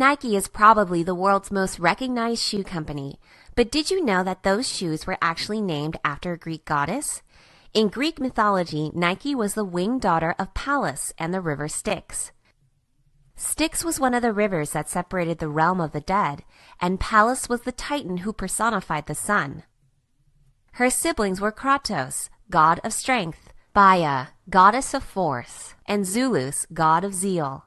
Nike is probably the world's most recognized shoe company, but did you know that those shoes were actually named after a Greek goddess? In Greek mythology, Nike was the winged daughter of Pallas and the river Styx. Styx was one of the rivers that separated the realm of the dead, and Pallas was the Titan who personified the sun. Her siblings were Kratos, god of strength, Baia, goddess of force, and Zulus, god of zeal.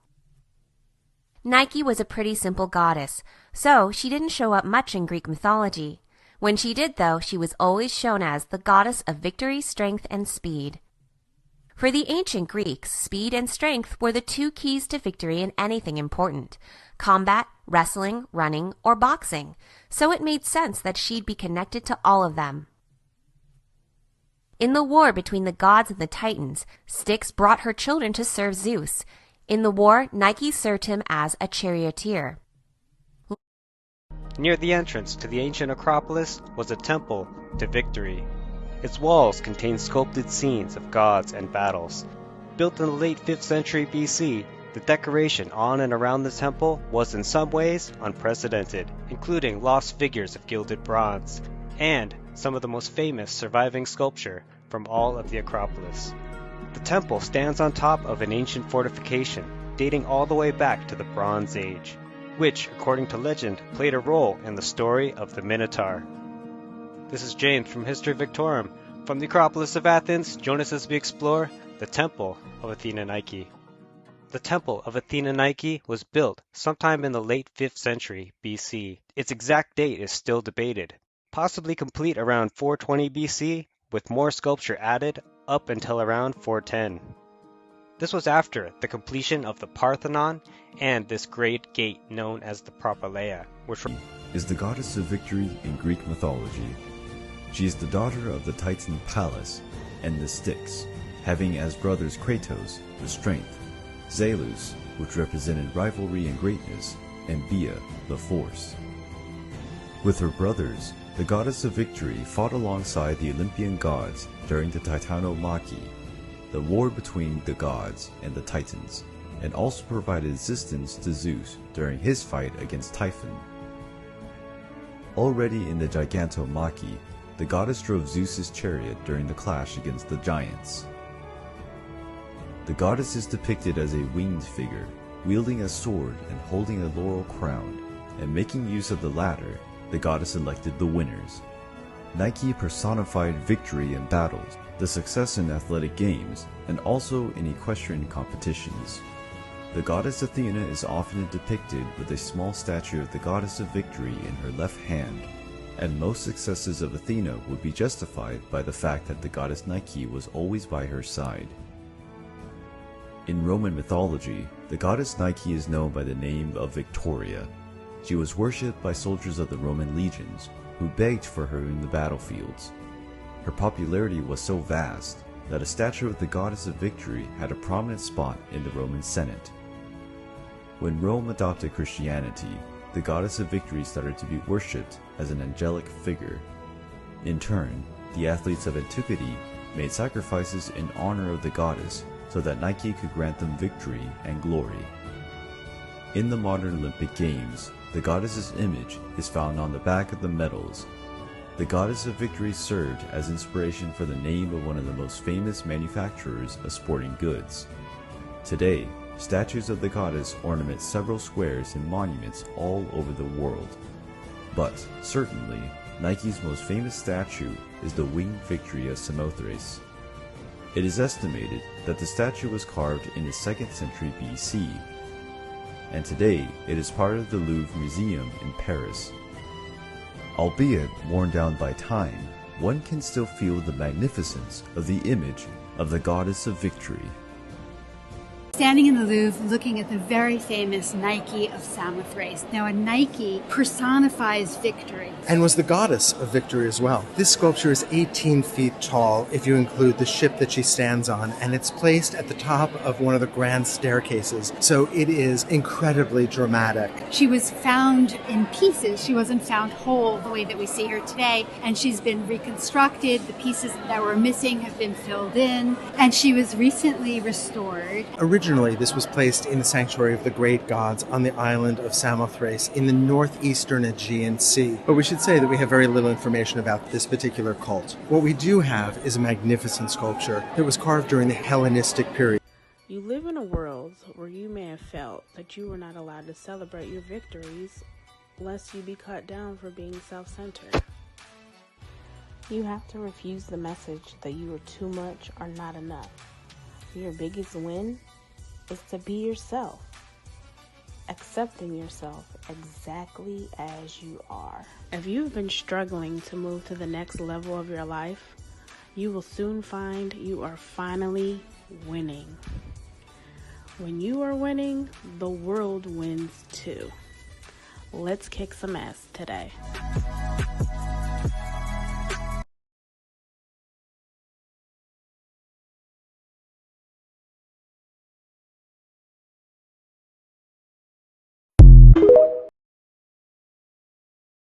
Nike was a pretty simple goddess, so she didn't show up much in Greek mythology. When she did, though, she was always shown as the goddess of victory, strength, and speed. For the ancient Greeks, speed and strength were the two keys to victory in anything important: combat, wrestling, running, or boxing, so it made sense that she'd be connected to all of them. In the war between the gods and the Titans, Styx brought her children to serve Zeus. In the war, Nike served him as a charioteer. Near the entrance to the ancient Acropolis was a temple to victory. Its walls contained sculpted scenes of gods and battles. Built in the late 5th century BC, the decoration on and around the temple was in some ways unprecedented, including lost figures of gilded bronze, and some of the most famous surviving sculpture from all of the Acropolis. The temple stands on top of an ancient fortification dating all the way back to the Bronze Age, which, according to legend, played a role in the story of the Minotaur. This is James from History Victorum. From the Acropolis of Athens, join us as we explore the Temple of Athena Nike. The Temple of Athena Nike was built sometime in the late 5th century BC. Its exact date is still debated, possibly complete around 420 BC, with more sculpture added up until around 410. This was after the completion of the Parthenon and this great gate known as the Propylaea, which is the goddess of victory in Greek mythology. She is the daughter of the Titan Pallas and the Styx, having as brothers Kratos, the strength, Zelus, which represented rivalry and greatness, and Baia, the force. With her brothers, the goddess of victory fought alongside the Olympian gods during the Titanomachy, the war between the gods and the Titans, and also provided assistance to Zeus during his fight against Typhon. Already in the Gigantomachy, the goddess drove Zeus's chariot during the clash against the giants. The goddess is depicted as a winged figure, wielding a sword and holding a laurel crown, and making use of the latter, the goddess elected the winners. Nike personified victory in battles, the success in athletic games, and also in equestrian competitions. The goddess Athena is often depicted with a small statue of the goddess of victory in her left hand, and most successes of Athena would be justified by the fact that the goddess Nike was always by her side. In Roman mythology, the goddess Nike is known by the name of Victoria. She was worshipped by soldiers of the Roman legions, who begged for her in the battlefields. Her popularity was so vast that a statue of the goddess of victory had a prominent spot in the Roman Senate. When Rome adopted Christianity, the goddess of victory started to be worshipped as an angelic figure. In turn, the athletes of antiquity made sacrifices in honor of the goddess so that Nike could grant them victory and glory. In the modern Olympic Games, the goddess's image is found on the back of the medals. The goddess of victory served as inspiration for the name of one of the most famous manufacturers of sporting goods. Today, statues of the goddess ornament several squares and monuments all over the world. But, certainly, Nike's most famous statue is the winged victory of Samothrace. It is estimated that the statue was carved in the 2nd century BC, and today it is part of the Louvre Museum in Paris. Albeit worn down by time, one can still feel the magnificence of the image of the goddess of victory. Standing in the Louvre looking at the very famous Nike of Samothrace. Now a Nike personifies victory. And was the goddess of victory as well. This sculpture is 18 feet tall if you include the ship that she stands on, and it's placed at the top of one of the grand staircases, so it is incredibly dramatic. She was found in pieces. She wasn't found whole the way that we see her today, and she's been reconstructed. The pieces that were missing have been filled in, and she was recently restored. Originally Originally, this was placed in the sanctuary of the great gods on the island of Samothrace in the northeastern Aegean Sea. But we should say that we have very little information about this particular cult. What we do have is a magnificent sculpture that was carved during the Hellenistic period. You live in a world where you may have felt that you were not allowed to celebrate your victories lest you be cut down for being self-centered. You have to refuse the message that you are too much or not enough. Your biggest win is to be yourself, accepting yourself exactly as you are. If you've been struggling to move to the next level of your life, you will soon find you are finally winning. When you are winning, the world wins too. Let's kick some ass today.